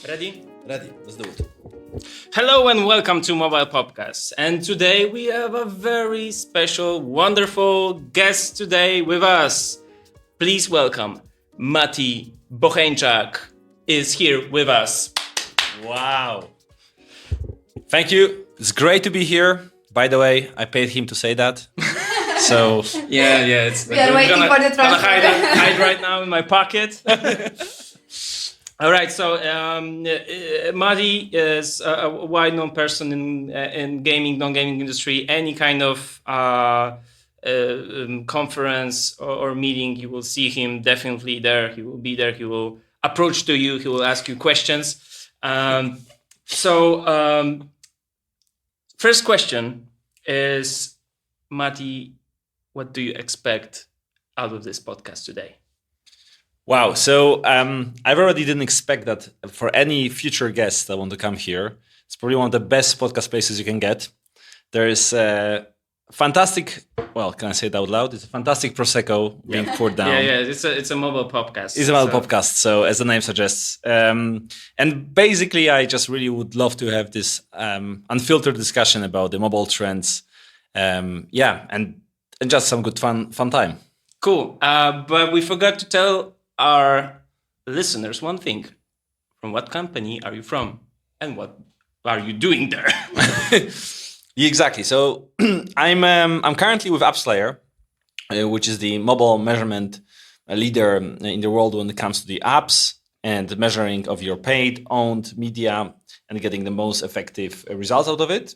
Ready? Ready, let's do it. Hello and welcome to Mobile Pubcast. And today we have a very special, wonderful guest today with us. Please welcome Mati Bocheńczak is here with us. Wow. Thank you. It's great to be here. By the way, I paid him to say that. So Yeah, it's. We are waiting for the gonna transfer. hide right now in my pocket. All right, so Mati is a wide-known person in gaming, non-gaming industry. Any kind of conference or meeting, you will see him definitely there. He will be there. He will approach to you. He will ask you questions. First question is, Mati, what do you expect out of this podcast today? wow. So I already didn't expect that for any future guests that want to come here. It's probably one of the best podcast places you can get. There is a fantastic. Well, can I say it out loud? It's a fantastic prosecco being poured down. Yeah. It's a mobile podcast. It's a mobile podcast, so as the name suggests. And basically, I just really would love to have this unfiltered discussion about the mobile trends. And just some good fun time. Cool. But we forgot to tell our listeners one thing. From what company are you from? And what are you doing there? Exactly. So I'm currently with AppsFlyer, which is the mobile measurement leader in the world when it comes to the apps and the measuring of your paid, owned media and getting the most effective results out of it.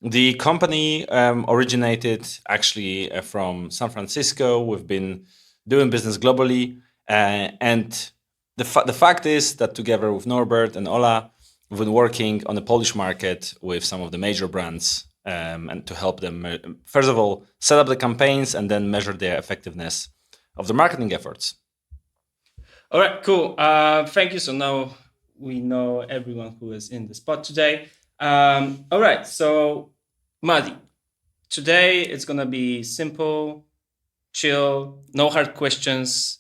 The company originated actually from San Francisco. We've been doing business globally. And the fact is that together with Norbert and Ola, we've been working on the Polish market with some of the major brands and to help them, first of all, set up the campaigns and then measure their effectiveness of the marketing efforts. All right, cool. Thank you. So now we know everyone who is in the spot today. All right, so Mati, today it's going to be simple, chill, no hard questions,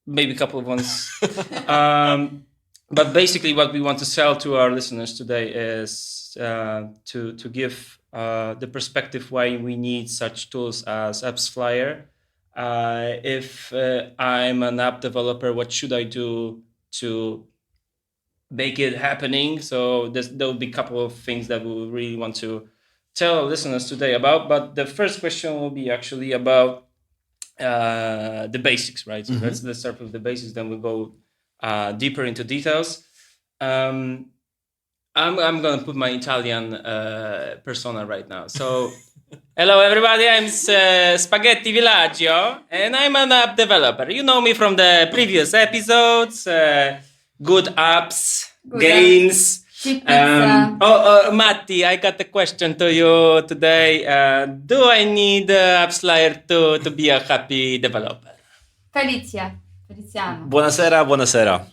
maybe a couple of ones. But basically what we want to sell to our listeners today is to give the perspective why we need such tools as AppsFlyer. If I'm an app developer, what should I do to make it happening? So there will be a couple of things that we really want to tell our listeners today about. But the first question will be actually about the basics, right? So let's start with the basics, then we'll go deeper into details. I'm gonna put my Italian persona right now. So, hello everybody, I'm Spaghetti Villaggio, and I'm an app developer. You know me from the previous episodes. Good apps, games. Matti, I got a question to you today. Do I need AppsFlyer to be a happy developer? Feliciano. Buonasera.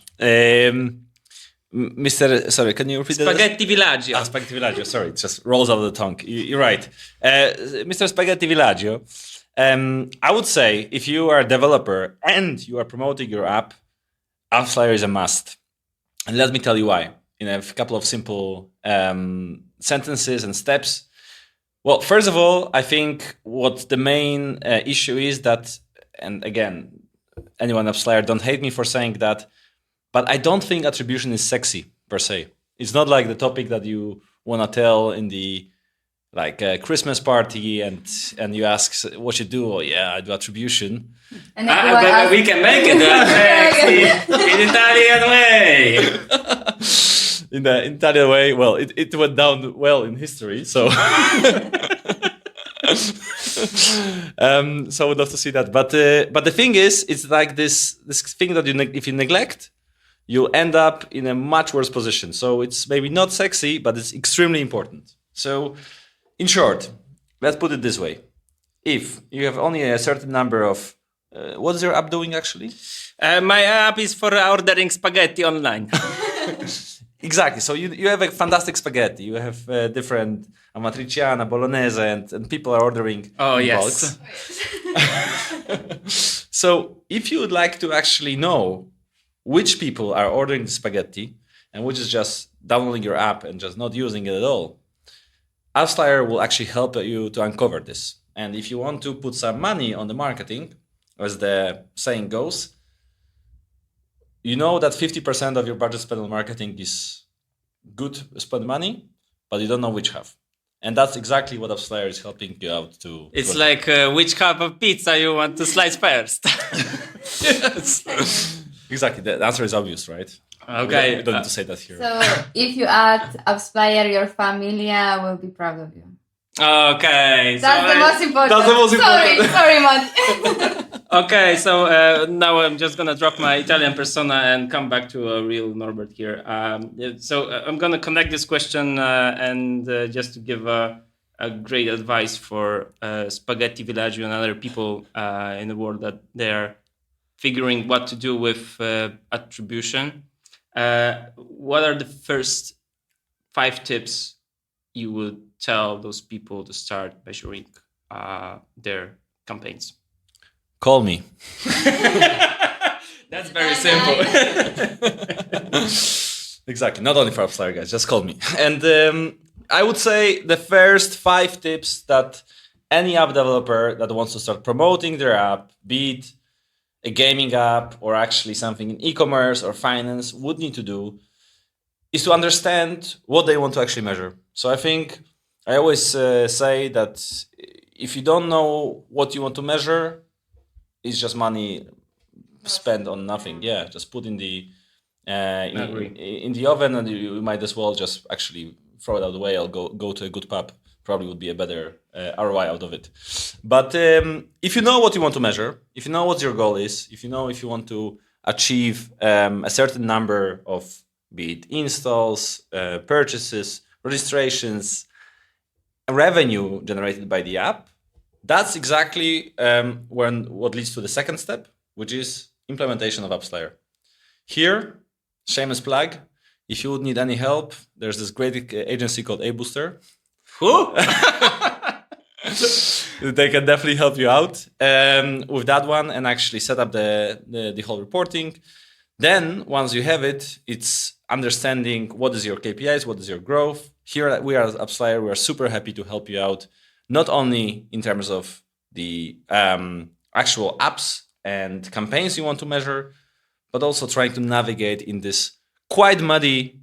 Mr. Sorry, can you repeat that? Spaghetti Villaggio. Spaghetti Villaggio, sorry, it just rolls off the tongue. You're right. Mr. Spaghetti Villaggio, I would say if you are a developer and you are promoting your app, AppsFlyer is a must. And let me tell you why. In a couple of simple sentences and steps. Well, first of all, I think what the main issue is that, and again, anyone AppsFlyer, don't hate me for saying that, but I don't think attribution is sexy per se. It's not like the topic that you want to tell in the Christmas party and you ask what you do. Oh yeah, I do attribution. And But we can make it in Italian way. In the Italian way, well, it went down well in history, so so I would love to see that. But the thing is, it's like this thing that if you neglect, you'll end up in a much worse position. So it's maybe not sexy, but it's extremely important. So in short, let's put it this way: if you have only a certain number of what is your app doing actually? My app is for ordering spaghetti online. Exactly. So you have a fantastic spaghetti. You have different amatriciana, bolognese, and people are ordering. Oh, in yes. bulk. So if you would like to actually know which people are ordering the spaghetti and which is just downloading your app and just not using it at all, AppsFlyer will actually help you to uncover this. And if you want to put some money on the marketing, as the saying goes, you know that 50% of your budget spent on marketing is good spent money, but you don't know which half. And that's exactly what AppsFlyer is helping you out to. It's like which cup of pizza you want to slice first. Yes. Exactly. The answer is obvious, right? Okay. We don't need to say that here. So if you add AppsFlyer, your familia will be proud of you. Okay. That's the most important. That's the most important. Sorry, Mati. Okay, so now I'm just gonna drop my Italian persona and come back to a real Norbert here. So I'm gonna connect this question and just to give a great advice for Spaghetti Villaggio and other people in the world that they're figuring what to do with attribution. What are the first 5 tips you would tell those people to start measuring their campaigns? Call me. That's very simple. Exactly. Not only for AppsFlyer, guys. Just call me. And I would say the first 5 tips that any app developer that wants to start promoting their app, be it a gaming app or actually something in e-commerce or finance, would need to do is to understand what they want to actually measure. So I think I always say that if you don't know what you want to measure, it's just money spent on nothing. Yeah, just put in the in the oven, and you might as well just actually throw it out the way. I'll go to a good pub. Probably would be a better ROI out of it. But if you know what you want to measure, if you know what your goal is, if you know if you want to achieve a certain number of, be it installs, purchases, registrations, revenue generated by the app, that's exactly what leads to the second step, which is implementation of AppsFlyer. Here, shameless plug, if you would need any help, there's this great agency called A-Booster. Who? They can definitely help you out with that one and actually set up the whole reporting. Then, once you have it, it's understanding what is your KPIs, what is your growth. Here we are at AppsFlyer, we are super happy to help you out, not only in terms of the actual apps and campaigns you want to measure, but also trying to navigate in this quite muddy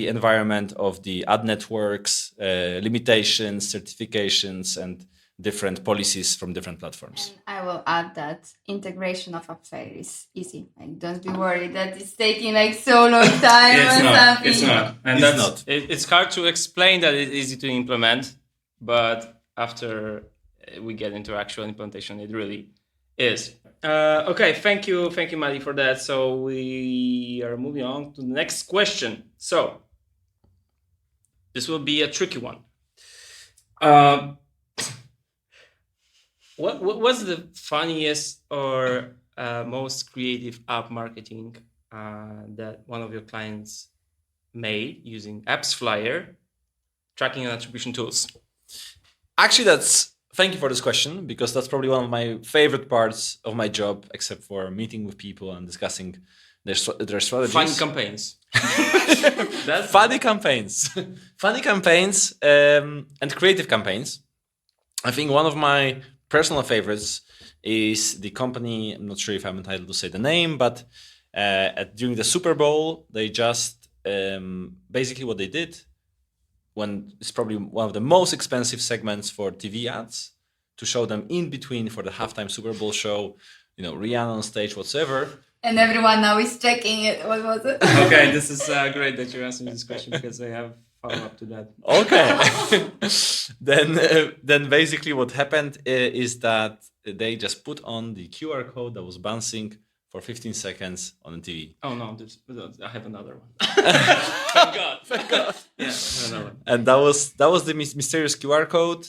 environment of the ad networks, limitations, certifications, and different policies from different platforms. And I will add that integration of AppsFlyer is easy. Like, don't be worried that it's taking like so long time something. It's not. And it's not. It's hard to explain that it's easy to implement, but after we get into actual implementation, it really is. Okay, thank you, Mati, for that. So we are moving on to the next question. So this will be a tricky one. What was the funniest or most creative app marketing that one of your clients made using AppsFlyer tracking and attribution tools? Actually, thank you for this question, because that's probably one of my favorite parts of my job, except for meeting with people and discussing their strategies. Fun campaigns. Funny campaigns. Funny campaigns and creative campaigns. I think one of my personal favorites is the company, I'm not sure if I'm entitled to say the name, but during the Super Bowl, they just basically what they did, when it's probably one of the most expensive segments for TV ads, to show them in between for the halftime Super Bowl show, Rihanna on stage, whatsoever. And everyone now is checking it. What was it? Okay, this is great that you're answering this question, because I have follow-up to that. Okay. Then basically what happened is that they just put on the QR code that was bouncing for 15 seconds on the TV. Oh no, I have another one. Thank God. Yeah, I have another one. And that was the mysterious QR code,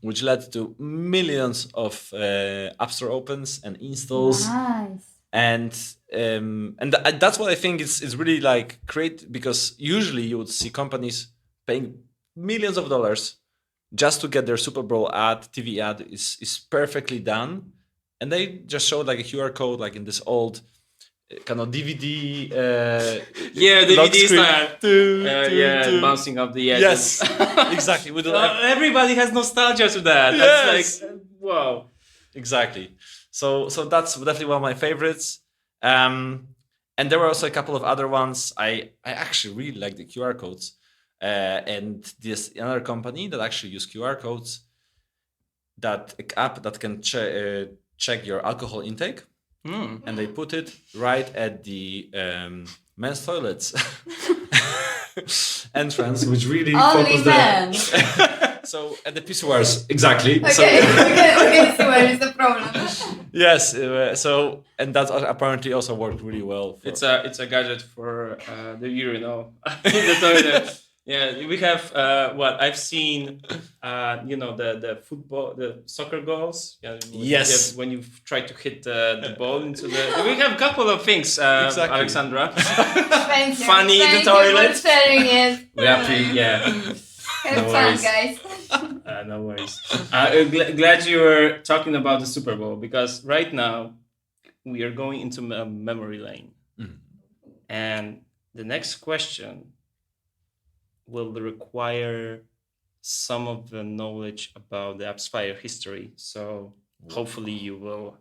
which led to millions of App Store opens and installs. Nice. And that's what I think is really like great, because usually you would see companies paying millions of dollars just to get their Super Bowl ad, TV ad is perfectly done. And they just showed like a QR code, like in this old kind of DVD. DVD screen. style. Bouncing up the edges. Yes, exactly. With Everybody has nostalgia to that. Yes. That's like, wow. Exactly. So that's definitely one of my favorites. And there were also a couple of other ones. I actually really like the QR codes. And this another company that actually use QR codes, that app that can check your alcohol intake. And they put it right at the men's toilets entrance, which really Only men. So at the pissoirs, exactly. Okay, So, we can see where is the problem. yes. So and that apparently also worked really well. It's a gadget for the urinal in the toilet. Yeah, we have what I've seen. The soccer goals. Yeah, Yes. when you try to hit the ball into the. We have a couple of things. Exactly. Alexandra. Thank you. Funny in the Thank toilet. you for sharing it. We have to, yeah. Have No fun, worries. guys. No worries. Glad you were talking about the Super Bowl, because right now we are going into a memory lane. And the next question will require some of the knowledge about the AppsFlyer history. So hopefully you will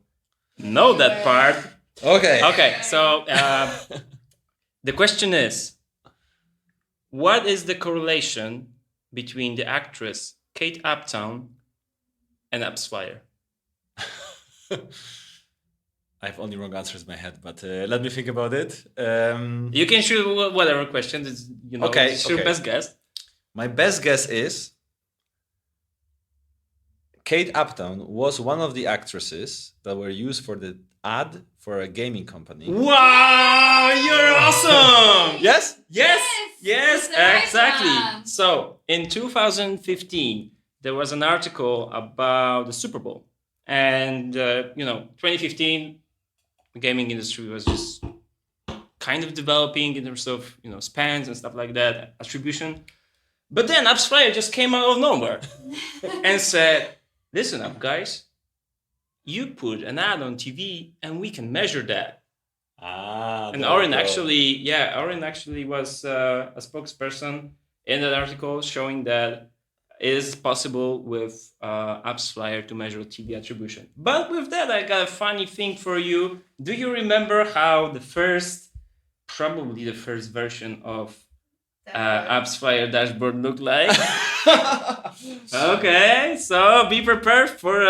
know that part. Okay, so the question is, what is the correlation between the actress Kate Uptown and AppsFlyer? I have only wrong answers in my head, but let me think about it. You can shoot whatever question. It's, it's your best guess. My best guess is Kate Uptown was one of the actresses that were used for the ad for a gaming company. Wow, you're awesome! Yes? Yes, That's the right exactly. one. So in 2015, there was an article about the Super Bowl, and 2015, the gaming industry was just kind of developing in terms of spans and stuff like that, attribution. But then AppsFlyer just came out of nowhere and said, "Listen up, guys. You put an ad on TV, and we can measure that." And Oren actually was a spokesperson in that article, showing that it is possible with AppsFlyer to measure TV attribution. But with that, I got a funny thing for you. Do you remember how probably the first version of AppsFlyer dashboard looked like? Okay, so be prepared for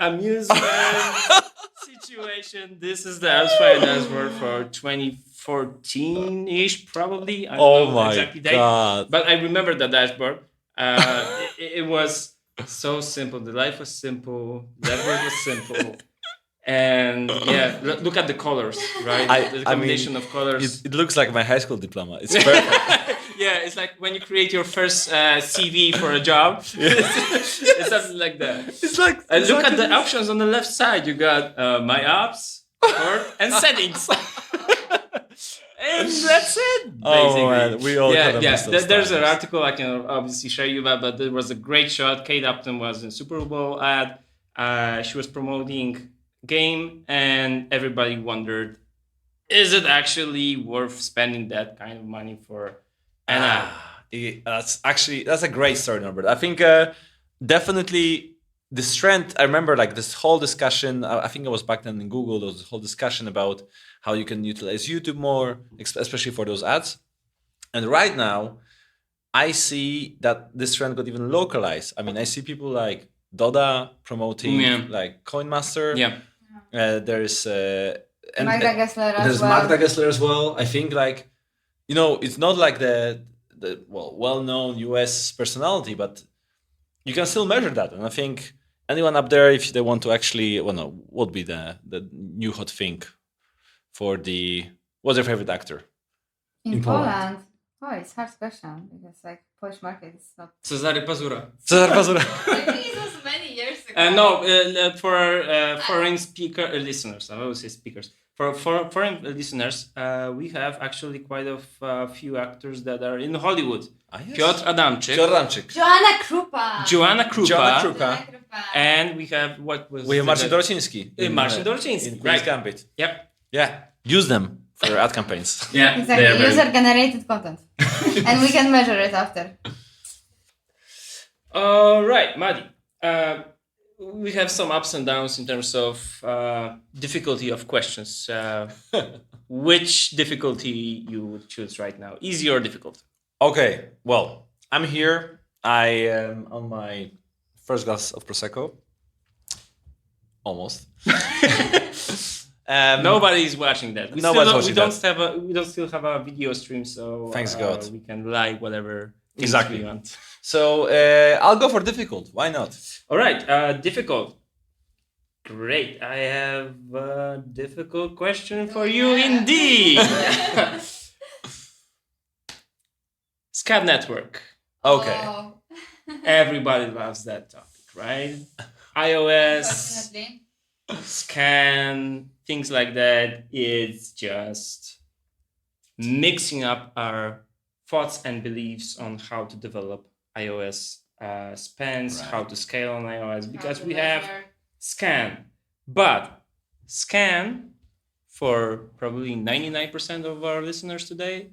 amusement situation. This is the AppsFlyer dashboard for 2014-ish, probably. I don't know my exactly date, God. but I remember the dashboard. It was so simple. The life was simple. The dashboard was simple. And yeah, look at the colors, right? The combination of colors. It looks like my high school diploma. It's perfect. Yeah, it's like when you create your first CV for a job. It's something like that. It's like Look at the options on the left side. You got my apps, support, and settings. And that's it, basically. Oh man, we all kind of missed those There's an times. article I can obviously share you about, but there was a great shot. Kate Upton was in Super Bowl ad. She was promoting game, and everybody wondered, is it actually worth spending that kind of money for an ad? That's a great story, Norbert. I think definitely this trend. I remember like this whole discussion. I think it was back then in Google. There was this whole discussion about how you can utilize YouTube more, especially for those ads. And right now, I see that this trend got even localized. I mean, I see people like Doda promoting like Coinmaster. Yeah. There's Magda Gessler as there's well. Magda Gessler as well. I think like, it's not like the well-known US personality, but you can still measure that. And I think anyone up there, if they want to actually, what would be the new hot thing for what's your favorite actor? In Poland. Oh, it's a hard question because like Polish market is not. Cezary Pazura. Cezar Pazura. I think it was many years ago. For foreign listeners, I always say speakers. For foreign listeners, we have actually quite a few actors that are in Hollywood. Yes. Piotr Adamczyk. Joanna Krupa. Joanna Krupa. Krupa. And we have We have Marcin Dorociński. Marcin Dorociński, in Queen's right. Gambit. Yep. Yeah. Use them for your ad campaigns. Yeah, exactly. User-generated content, and we can measure it after. All right, Mati. We have some ups and downs in terms of difficulty of questions. Which difficulty you would choose right now? Easy or difficult? Okay, well, I'm here. I am on my first glass of Prosecco. Almost. Nobody's watching that. We don't still have a video stream, so thanks God we can lie whatever exactly we want. So I'll go for difficult. Why not? All right, difficult. Great. I have a difficult question for you indeed. SCAD network. Okay. Oh. Everybody loves that topic, right? iOS, Unfortunately. scan, things like that. It's just mixing up our thoughts and beliefs on how to develop iOS spans, Right. how to scale on iOS, because we have scan. But scan, for probably 99% of our listeners today,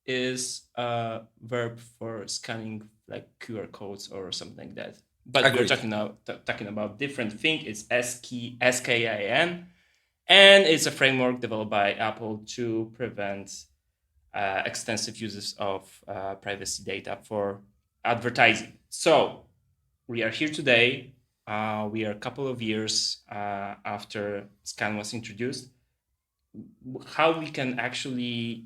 is a verb for scanning like QR codes or something like that. But Agreed. we're talking about different thing. It's SKIN, and it's a framework developed by Apple to prevent extensive uses of privacy data for advertising. So we are here today. We are a couple of years after Scan was introduced. How we can actually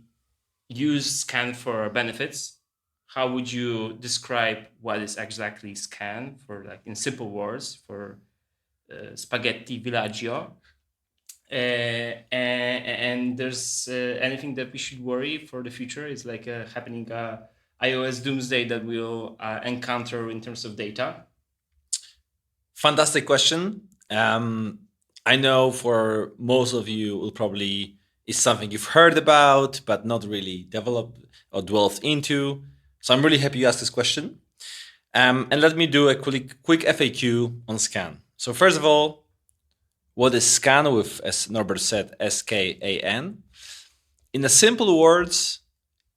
use Scan for benefits? How would you describe what is exactly Scan for, like in simple words, for spaghetti villaggio? And there's anything that we should worry for the future? It's like happening iOS doomsday that we'll encounter in terms of data. Fantastic question. I know for most of you, will probably is something you've heard about, but not really developed or delved into. So I'm really happy you asked this question. And let me do a quick FAQ on Scan. So first of all, what is Scan with, as Norbert said, SKAN? In a simple words,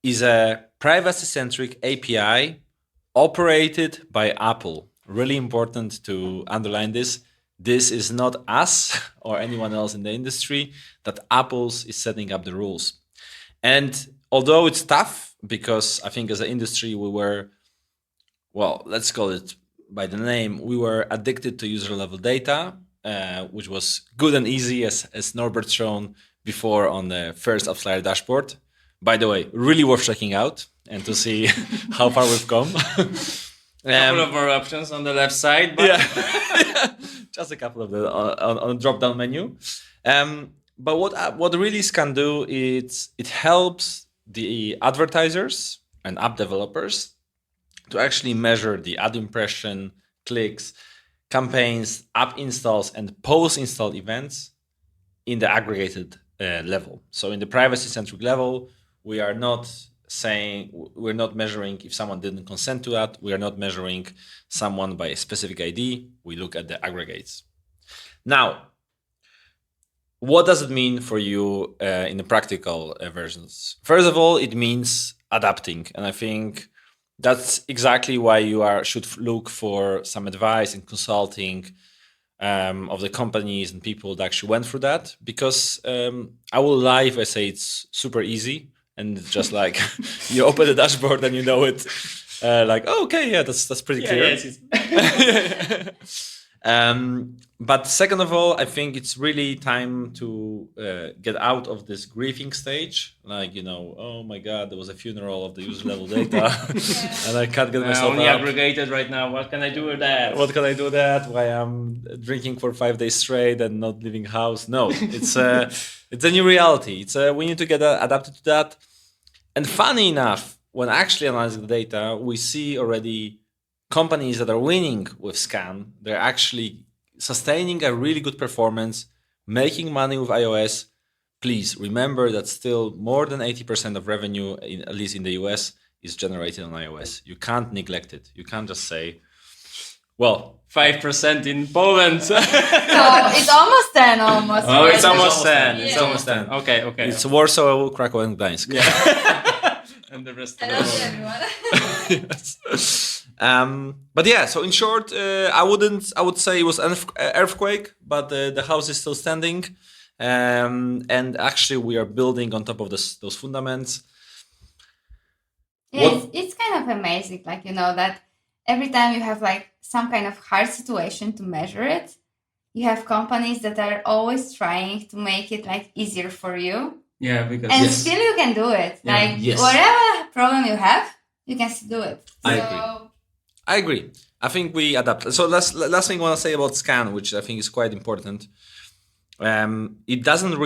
is a privacy-centric API operated by Apple. Really important to underline this. This is not us or anyone else in the industry, that Apple's is setting up the rules. And although it's tough, because I think as an industry we were, well, let's call it by the name, we were addicted to user level data, which was good and easy, as Norbert shown before on the first AppsFlyer dashboard. By the way, really worth checking out and to see how far we've come. Couple of more options on the left side. But Yeah, just a couple of the on the drop-down menu. But what really Scan do is it helps the advertisers and app developers to actually measure the ad impression, clicks, campaigns, app installs, and post-install events in the aggregated level. So in the privacy-centric level, we are not saying, we're not measuring if someone didn't consent to that. We are not measuring someone by a specific ID. We look at the aggregates. Now, what does it mean for you in the practical versions? First of all, it means adapting. And I think that's exactly why you should look for some advice and consulting of the companies and people that actually went through that. Because I will lie if I say it's super easy. And it's just like you open the dashboard and you know it, like, oh, okay, yeah, that's pretty clear. Yes. But second of all, I think it's really time to get out of this grieving stage. Like, oh my God, there was a funeral of the user level data, and I can't get myself only up. Aggregated right now. What can I do with that? What can I do with that? Why I'm drinking for 5 days straight and not leaving house? No, it's a new reality. We need to get adapted to that. And funny enough, when actually analyzing the data, we see already companies that are winning with Scan. They're actually sustaining a really good performance, making money with iOS. Please remember that still more than 80% of revenue, at least in the US, is generated on iOS. You can't neglect it. You can't just say, Well, 5% in Poland. So it's almost 10, almost. Oh, it's right? almost 10. Yeah. It's almost 10. Okay. it's Warsaw, Krakow, and Gdańsk. Yeah. And the rest of the Hello to world. everyone. But yeah, so in short, I would say it was an earthquake, but the house is still standing. And actually we are building on top of those fundaments. Yeah, it's kind of amazing, like, that every time you have like some kind of hard situation to measure it, you have companies that are always trying to make it like easier for you. Yeah, because And still you can do it. Yeah, Like whatever problem you have, you can still do it. I agree. I think we adapt. So last thing I want to say about scan, which I think is quite important. It doesn't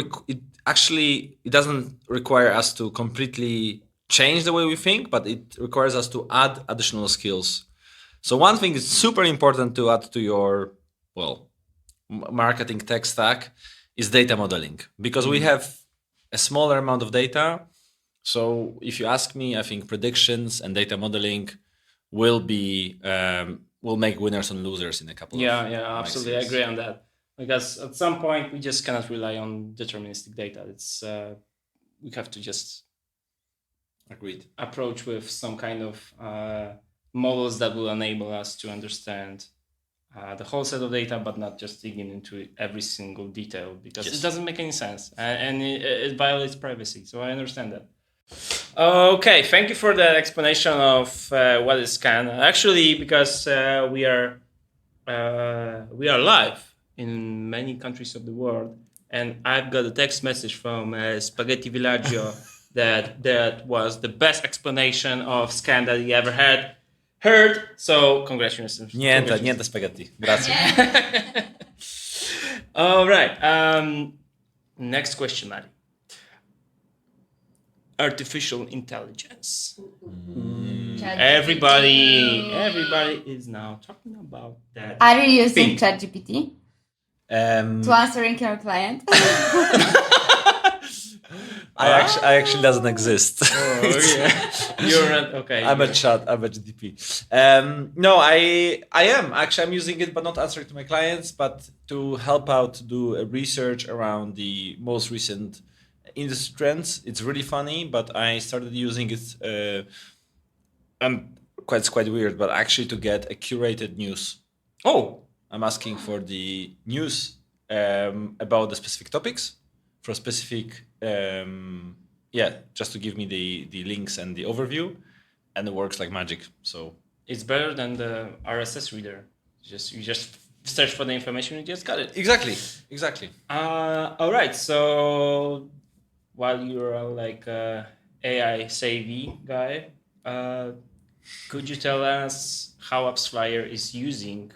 require us to completely change the way we think, but it requires us to add additional skills. So one thing is super important to add to your marketing tech stack is data modeling, because we have a smaller amount of data. So if you ask me, I think predictions and data modeling will make winners and losers in a couple of Yeah, absolutely. I years. agree on that. Because at some point we just cannot rely on deterministic data. It's we have to just approach with some kind of models that will enable us to understand the whole set of data, but not just digging into every single detail, because it doesn't make any sense and it violates privacy. So I understand that. Okay, thank you for that explanation of what is scan. Actually, because we are live in many countries of the world, and I've got a text message from Spaghetti Villaggio that was the best explanation of scan that he ever heard. So congratulations. Niente spaghetti. Grazie. All right. Next question, Mati. Artificial intelligence. Everybody is now talking about that. Are you using ChatGPT to answering your client? I actually doesn't exist. Oh, yeah. You're not okay. I'm a GDP. No, I am actually. I'm using it, but not answering to my clients, but to help out to do a research around the most recent industry trends. It's really funny, but I started using it. It's quite weird, but actually to get a curated news. Oh, I'm asking for the news about the specific topics for specific. Just to give me the links and the overview, and it works like magic. So it's better than the RSS reader. You just search for the information, you just got it. Exactly. All right. So while you're like a AI savvy guy, could you tell us how AppsFlyer is using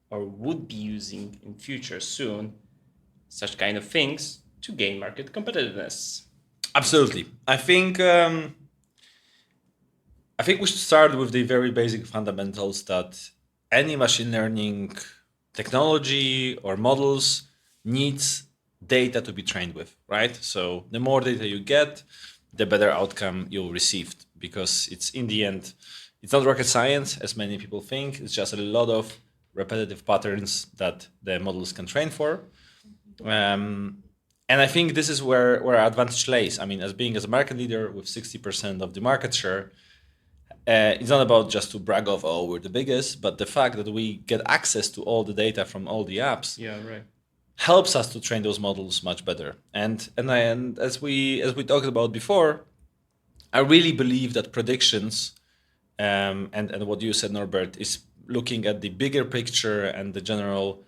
or would be using in future soon such kind of things to gain market competitiveness? Absolutely. I think we should start with the very basic fundamentals that any machine learning technology or models needs data to be trained with, right? So the more data you get, the better outcome you'll receive, because it's in the end, it's not rocket science as many people think. It's just a lot of repetitive patterns that the models can train for. And I think this is where our advantage lays. I mean, as a market leader with 60% of the market share, it's not about just to brag of, we're the biggest, but the fact that we get access to all the data from all the apps helps us to train those models much better. And as we talked about before, I really believe that predictions and what you said, Norbert, is looking at the bigger picture and the general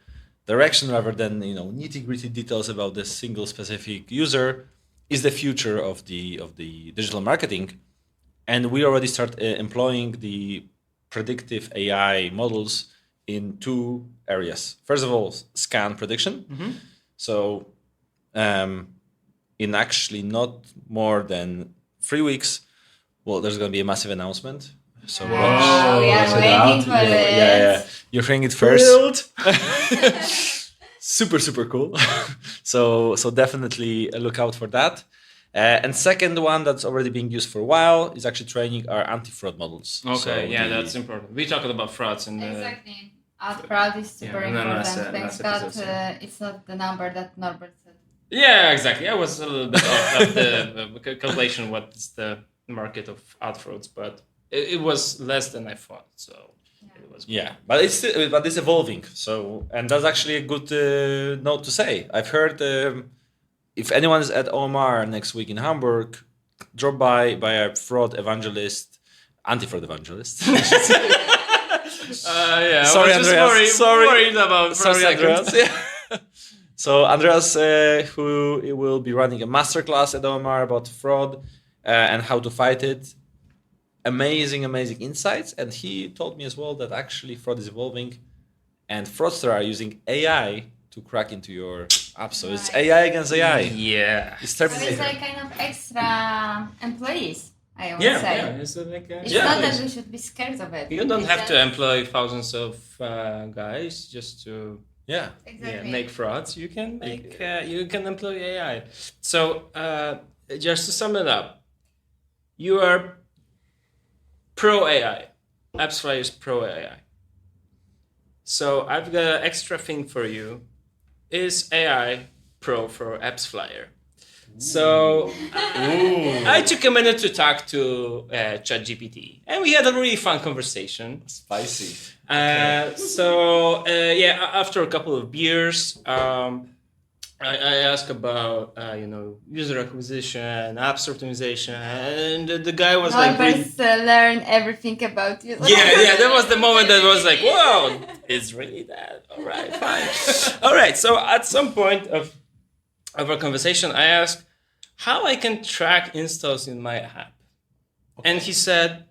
direction rather than nitty-gritty details about the single specific user is the future of the digital marketing. And we already start employing the predictive AI models in two areas. First of all, scan prediction. Mm-hmm. So in actually not more than 3 weeks, there's going to be a massive announcement. So watch waiting for it. Yeah. You're hearing it first. Super cool. So definitely look out for that. And second one that's already being used for a while is actually training our anti-fraud models. Okay, that's important. We talked about frauds and exactly. Fraud is super important. Thank God it's not the number that Norbert said. Yeah, exactly. I was a little bit off of the calculation what's the market of ad frauds, but it was less than I thought. So it was good. Yeah, but it's evolving. So, and that's actually a good note to say. I've heard if anyone is at OMR next week in Hamburg, drop by a fraud evangelist, anti-fraud evangelist. Yeah, sorry, I was Andreas. just worried about for a second. Andreas. Yeah. So Andreas, who will be running a masterclass at OMR about fraud and how to fight it. Amazing insights. And he told me as well that actually fraud is evolving and fraudsters are using AI to crack into your app. So it's AI against AI. Yeah. It's like kind of extra employees, I would say. Yeah, it's not that we should be scared of it. You don't have to employ thousands of guys just to make frauds. You can employ AI. So just to sum it up, you are pro AI. AppsFlyer is pro AI. So I've got an extra thing for you. Is AI pro for AppsFlyer? So I took a minute to talk to ChatGPT, and we had a really fun conversation. Spicy. After a couple of beers, I asked about user acquisition, apps optimization, and the guy was learn everything about you. That was the moment that was like, whoa, it's really that. All right, fine. All right. So at some point of our conversation, I asked how I can track installs in my app, and he said,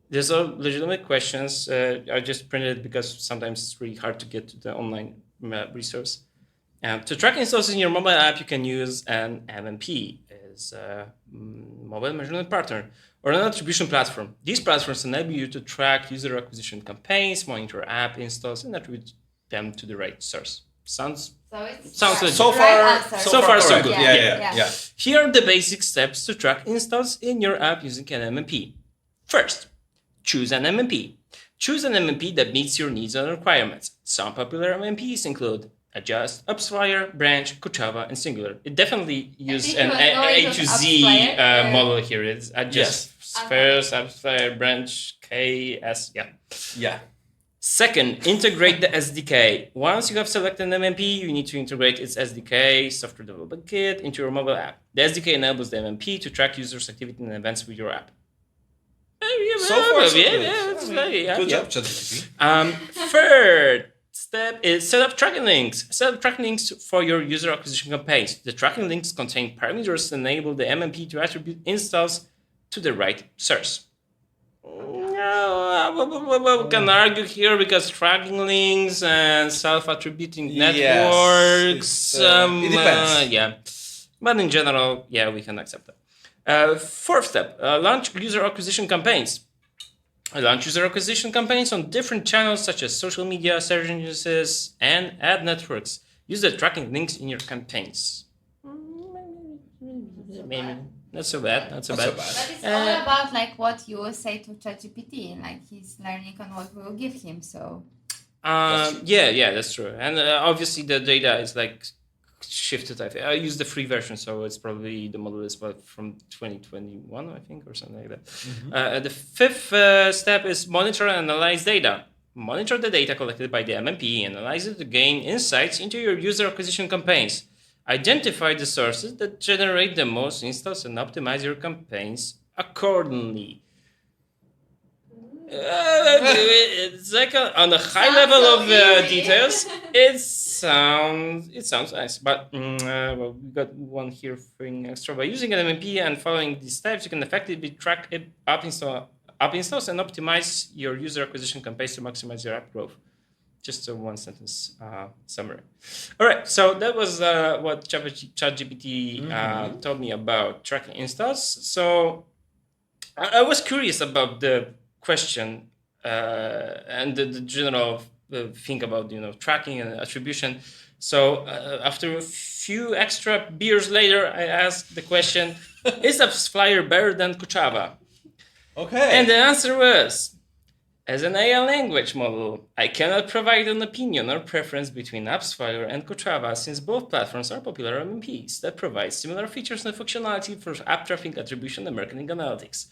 "There's all legitimate questions. I just printed it because sometimes it's really hard to get to the online resource." To track installs in your mobile app, you can use an MMP, as a mobile measurement partner, or an attribution platform. These platforms enable you to track user acquisition campaigns, monitor app installs, and attribute them to the right source. Sounds legit. So far, so good. Yeah. Here are the basic steps to track installs in your app using an MMP. First, choose an MMP. Choose an MMP that meets your needs and requirements. Some popular MMPs include Adjust, AppsFlyer, Branch, Kochava, and Singular. It definitely uses an A to Z model here. It's Adjust first, AppsFlyer, Branch, KS. Yeah. Second, integrate the SDK. Once you have selected an MMP, you need to integrate its SDK, software development kit, into your mobile app. The SDK enables the MMP to track users' activity and events with your app. Good job, ChatGPT. Third step is set up tracking links. Set up tracking links for your user acquisition campaigns. The tracking links contain parameters to enable the MMP to attribute installs to the right source. We can argue here because tracking links and self-attributing networks. It depends. But in general, we can accept that. Fourth step, launch user acquisition campaigns. Launch user acquisition campaigns on different channels such as social media, search engines, and ad networks. Use the tracking links in your campaigns. Maybe not so bad. But it's all about like what you will say to ChatGPT, like he's learning on what we will give him. So. That's true. And obviously the data is like shifted. I use the free version, so it's probably the model is from 2021, I think, or something like that. The fifth step is monitor and analyze data. Monitor the data collected by the MMP and analyze it to gain insights into your user acquisition campaigns. Identify the sources that generate the most installs and optimize your campaigns accordingly. It's like on a high level of details. It sounds nice, but we got one here thing extra. By using an MMP and following these steps, you can effectively track app installs and optimize your user acquisition campaigns to maximize your app growth. Just a one-sentence summary. All right, so that was what ChatGPT told me about tracking installs. So I was curious about the question and the general thing about tracking and attribution. So after a few extra beers later, I asked the question: is AppsFlyer better than Kochava? Okay. And the answer was As an AI language model, I cannot provide an opinion or preference between AppsFlyer and Kochava, since both platforms are popular MMPs that provide similar features and functionality for app traffic attribution and marketing analytics.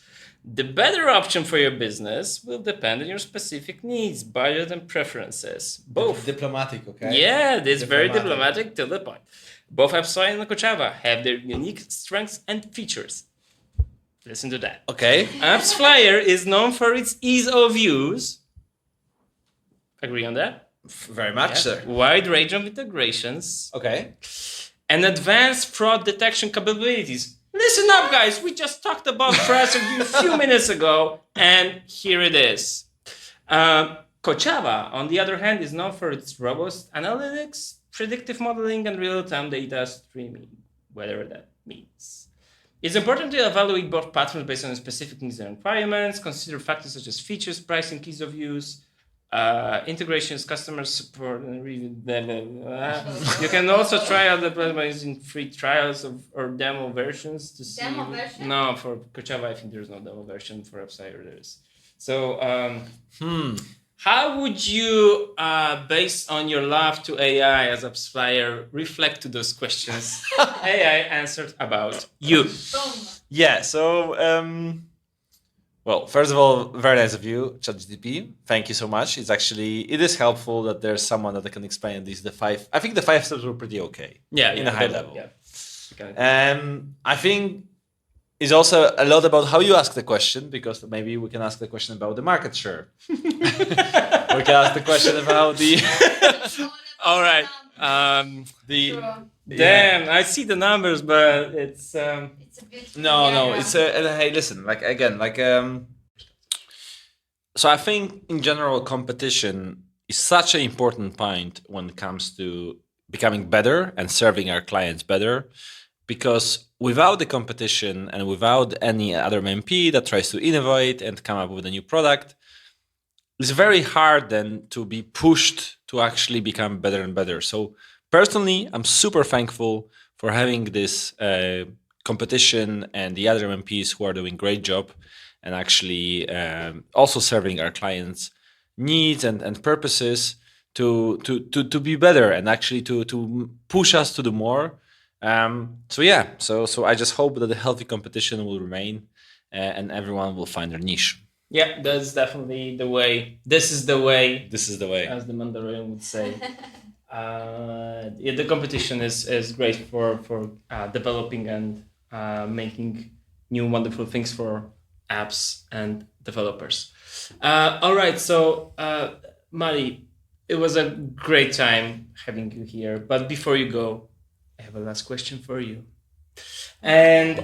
The better option for your business will depend on your specific needs, budget, and preferences. Both. Diplomatic, okay? Yeah, this is very diplomatic to the point. Both AppsFlyer and Kochava have their unique strengths and features. Listen to that. Okay. AppsFlyer is known for its ease of use. Agree on that? Very much, sir. Wide range of integrations. Okay. And advanced fraud detection capabilities. Listen up, guys. We just talked about fraud a few minutes ago, and here it is. Kochava, on the other hand, is known for its robust analytics, predictive modeling, and real-time data streaming, whatever that means. It's important to evaluate both platforms based on specific needs and requirements, consider factors such as features, pricing, ease of use, integrations, customer support, and review. You can also try out the platform by using free trials or demo versions to see. Demo version? No, for Kochava, I think there's no demo version. For AppsFlyer, there is. So, how would you, based on your love to AI as AppsFlyer, reflect to those questions AI answered about you? Boom. Yeah, so, well, first of all, very nice of you, ChatGPT. Thank you so much. It is helpful that there's someone that can explain these, I think the 5 steps were pretty okay. Yeah, in a high level. Yeah. Okay. I think it's also a lot about how you ask the question, because maybe we can ask the question about the market share. We can ask the question about the... All right. Damn, I see the numbers, but it's a bit. No. It's hey, listen. So I think in general, competition is such an important point when it comes to becoming better and serving our clients better, because without the competition and without any other MP that tries to innovate and come up with a new product, it's very hard then to be pushed to actually become better and better. So personally, I'm super thankful for having this competition and the other MPs who are doing great job and actually also serving our clients' needs and purposes to be better and actually to push us to do more. So I just hope that the healthy competition will remain and everyone will find their niche. Yeah, that's definitely the way. This is the way. This is the way. As the Mandarin would say. The competition is great for developing and making new wonderful things for apps and developers. All right, so Mati, it was a great time having you here. But before you go, I have a last question for you. And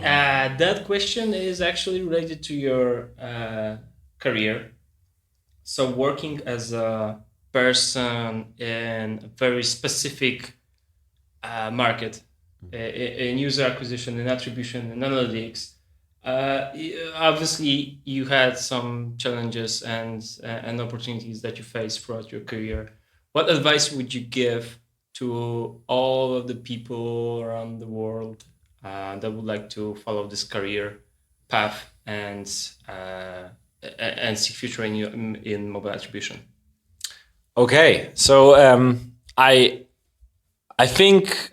that question is actually related to your career. So working as a person in a very specific market, in user acquisition and attribution and analytics, obviously you had some challenges and opportunities that you faced throughout your career. What advice would you give to all of the people around the world that would like to follow this career path and seek future in mobile attribution? Okay, so I think,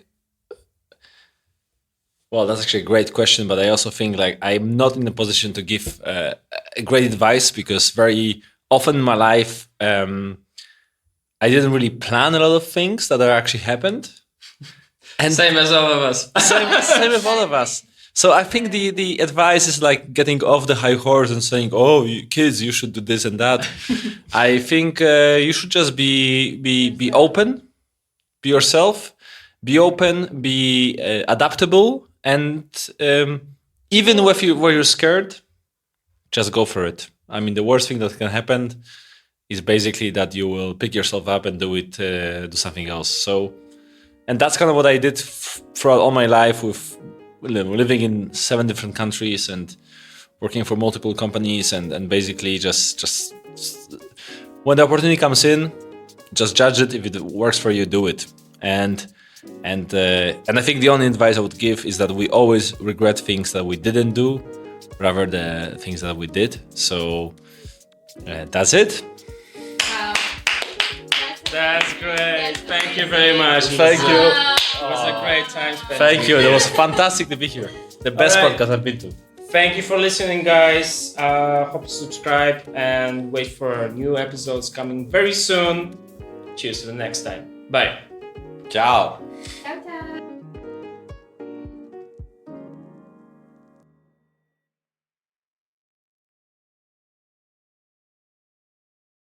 well, that's actually a great question, but I also think like I'm not in a position to give great advice, because very often in my life I didn't really plan a lot of things that are actually happened. And same as all of us. same with all of us. So I think the advice is like getting off the high horse and saying, "Oh, kids, you should do this and that." I think you should just be open, be yourself, be open, be adaptable, and even if where you're scared, just go for it. I mean, the worst thing that can happen is basically that you will pick yourself up and do something else. So, and that's kind of what I did throughout all my life, with living in 7 different countries and working for multiple companies, and basically just when the opportunity comes in, just judge it. If it works for you, do it. And I think the only advice I would give is that we always regret things that we didn't do rather than things that we did. So That's it. That's great. Thank you very much. Thank you. It was a great time spent. Thank you. It was fantastic to be here. The best podcast I've been to. Thank you for listening, guys. Hope you subscribe and wait for new episodes coming very soon. Cheers to the next time. Bye. Ciao.